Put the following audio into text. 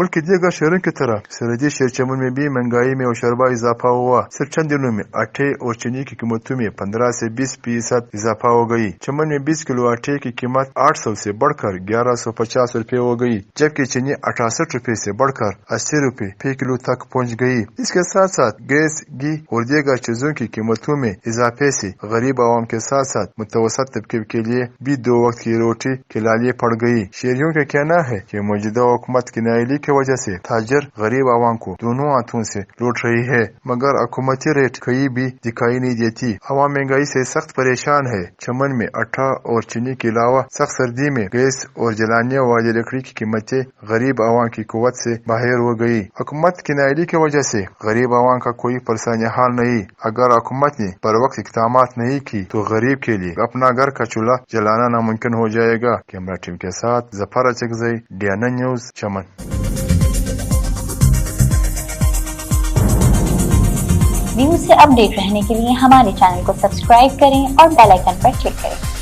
ملک کے دیگر شہروں کی طرح سرحدی شہر چمن میں بھی مہنگائی میں عشرہ اضافہ ہوا۔ صرف چند دنوں میں آٹے اور چینی کی قیمتوں میں 15 سے 20% اضافہ ہو گئی۔ چمن میں 20 کلو آٹے کی قیمت 800 سے بڑھ کر 1150 روپے ہو گئی، جبکہ چینی 68 روپے سے بڑھ کر 80 روپے فی کلو تک پہنچ گئی۔ اس کے ساتھ ساتھ گیس، گھی اور دیگر چیزوں کی قیمتوں میں اضافے سے غریب عوام کے ساتھ ساتھ متوسط طبقے کے لیے بھی 2 وقت کی روٹی کھلانی پڑ گئی۔ شہریوں کا کہنا ہے کہ موجودہ حکومت کی نااہلی کی وجہ سے تاجر غریب عوام کو دونوں ہاتھوں سے لوٹ رہی ہے، مگر حکومتی ریٹ کہیں بھی دکھائی نہیں دیتی۔ عوام مہنگائی سے سخت پریشان ہے۔ چمن میں آٹا اور چینی کے علاوہ سخت سردی میں گیس اور جلانے والی لکڑی کی قیمتیں غریب عوام کی قوت سے باہر ہو گئی۔ حکومت کی نااہلی کی وجہ سے غریب عوام کا کوئی پرسانی حال نہیں۔ اگر حکومت نے پر وقت اقدامات نہیں کی تو غریب کے لیے اپنا گھر کا چولہا جلانا ناممکن ہو جائے گا۔ کیمرہ ٹیم کے ساتھ ظفر اچکزئی، ڈیانا نیوز، چمن۔ نیوز سے اپ ڈیٹ رہنے کے لیے ہمارے چینل کو سبسکرائب کریں اور بیل آئیکن پر کلک کریں۔